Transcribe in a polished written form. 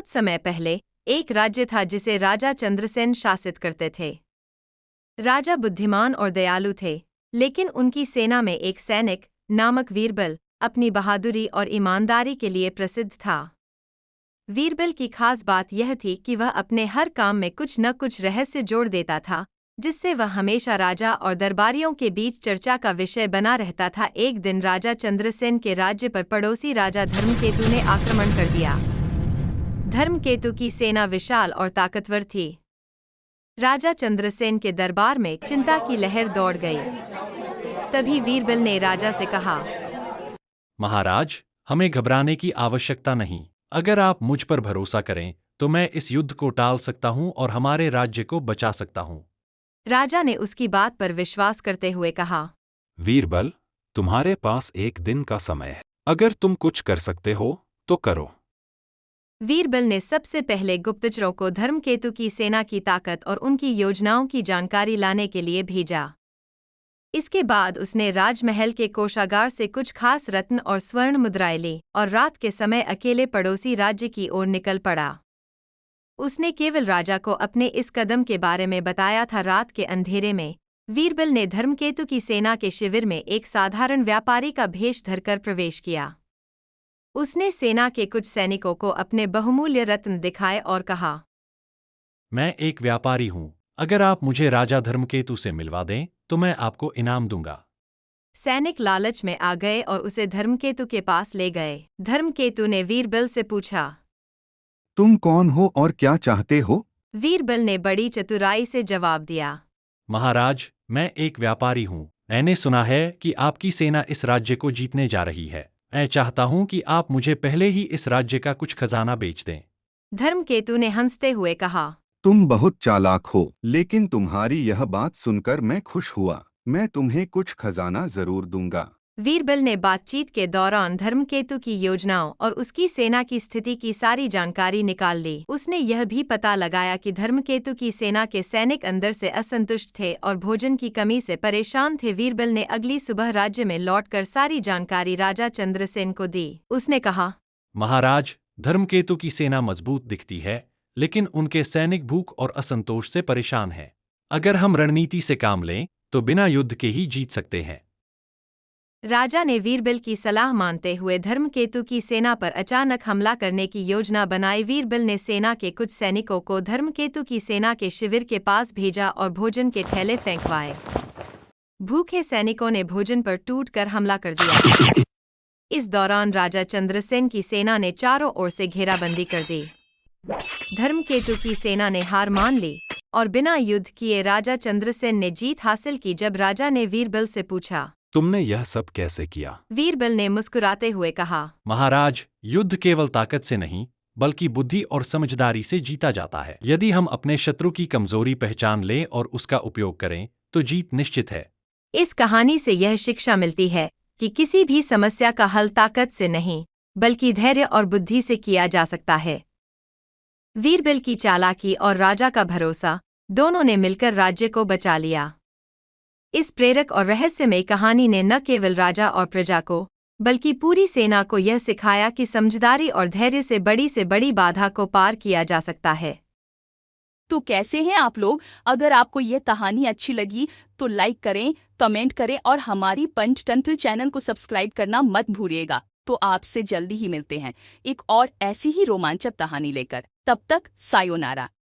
बहुत समय पहले एक राज्य था जिसे राजा चंद्रसेन शासित करते थे। राजा बुद्धिमान और दयालु थे, लेकिन उनकी सेना में एक सैनिक नामक वीरबल अपनी बहादुरी और ईमानदारी के लिए प्रसिद्ध था। वीरबल की खास बात यह थी कि वह अपने हर काम में कुछ न कुछ रहस्य जोड़ देता था, जिससे वह हमेशा राजा और दरबारियों के बीच चर्चा का विषय बना रहता था। एक दिन राजा चंद्रसेन के राज्य पर पड़ोसी राजा धर्मकेतु ने आक्रमण कर दिया। धर्मकेतु की सेना विशाल और ताकतवर थी। राजा चंद्रसेन के दरबार में चिंता की लहर दौड़ गई। तभी वीरबल ने राजा से कहा, महाराज, हमें घबराने की आवश्यकता नहीं। अगर आप मुझ पर भरोसा करें तो मैं इस युद्ध को टाल सकता हूं और हमारे राज्य को बचा सकता हूं। राजा ने उसकी बात पर विश्वास करते हुए कहा, वीरबल, तुम्हारे पास एक दिन का समय है। अगर तुम कुछ कर सकते हो तो करो। वीरबल ने सबसे पहले गुप्तचरों को धर्मकेतु की सेना की ताकत और उनकी योजनाओं की जानकारी लाने के लिए भेजा। इसके बाद उसने राजमहल के कोषागार से कुछ खास रत्न और स्वर्ण मुद्राएं ली और रात के समय अकेले पड़ोसी राज्य की ओर निकल पड़ा। उसने केवल राजा को अपने इस कदम के बारे में बताया था। रात के अंधेरे में वीरबल ने धर्मकेतु की सेना के शिविर में एक साधारण व्यापारी का भेष धरकर प्रवेश किया। उसने सेना के कुछ सैनिकों को अपने बहुमूल्य रत्न दिखाए और कहा, मैं एक व्यापारी हूं। अगर आप मुझे राजा धर्मकेतु से मिलवा दें तो मैं आपको इनाम दूंगा। सैनिक लालच में आ गए और उसे धर्मकेतु के पास ले गए। धर्मकेतु ने वीरबल से पूछा, तुम कौन हो और क्या चाहते हो? वीरबल ने बड़ी चतुराई से जवाब दिया, महाराज, मैं एक व्यापारी हूं। मैंने सुना है कि आपकी सेना इस राज्य को जीतने जा रही है। मैं चाहता हूं कि आप मुझे पहले ही इस राज्य का कुछ खजाना बेच दें। धर्मकेतु ने हंसते हुए कहा, तुम बहुत चालाक हो, लेकिन तुम्हारी यह बात सुनकर मैं खुश हुआ। मैं तुम्हें कुछ खजाना जरूर दूंगा। वीरबल ने बातचीत के दौरान धर्मकेतु की योजनाओं और उसकी सेना की स्थिति की सारी जानकारी निकाल ली। उसने यह भी पता लगाया कि धर्मकेतु की सेना के सैनिक अंदर से असंतुष्ट थे और भोजन की कमी से परेशान थे। वीरबल ने अगली सुबह राज्य में लौटकर सारी जानकारी राजा चंद्रसेन को दी। उसने कहा, महाराज, धर्मकेतु की सेना मजबूत दिखती है, लेकिन उनके सैनिक भूख और असंतोष से परेशान हैं। अगर हम रणनीति से काम लें तो बिना युद्ध के ही जीत सकते हैं। राजा ने वीरबल की सलाह मानते हुए धर्मकेतु की सेना पर अचानक हमला करने की योजना बनाई। वीरबल ने सेना के कुछ सैनिकों को धर्मकेतु की सेना के शिविर के पास भेजा और भोजन के थैले फेंकवाए। भूखे सैनिकों ने भोजन पर टूटकर हमला कर दिया। इस दौरान राजा चंद्रसेन की सेना ने चारों ओर से घेराबंदी कर दी। धर्मकेतु की सेना ने हार मान ली और बिना युद्ध किए राजा चंद्रसेन ने जीत हासिल की। जब राजा ने वीरबल से पूछा, तुमने यह सब कैसे किया? वीरबल ने मुस्कुराते हुए कहा, महाराज, युद्ध केवल ताकत से नहीं बल्कि बुद्धि और समझदारी से जीता जाता है। यदि हम अपने शत्रु की कमजोरी पहचान लें और उसका उपयोग करें तो जीत निश्चित है। इस कहानी से यह शिक्षा मिलती है कि किसी भी समस्या का हल ताकत से नहीं बल्कि धैर्य और बुद्धि से किया जा सकता है। वीरबल की चालाकी और राजा का भरोसा दोनों ने मिलकर राज्य को बचा लिया। इस प्रेरक और रहस्यमय कहानी ने न केवल राजा और प्रजा को बल्कि पूरी सेना को यह सिखाया कि समझदारी और धैर्य से बड़ी बाधा को पार किया जा सकता है। तो कैसे हैं आप लोग? अगर आपको ये कहानी अच्छी लगी तो लाइक करें, कमेंट करें और हमारी पंचतंत्र चैनल को सब्सक्राइब करना मत भूलिएगा। तो आपसे जल्दी ही मिलते हैं एक और ऐसी ही रोमांचक कहानी लेकर। तब तक सायोनारा।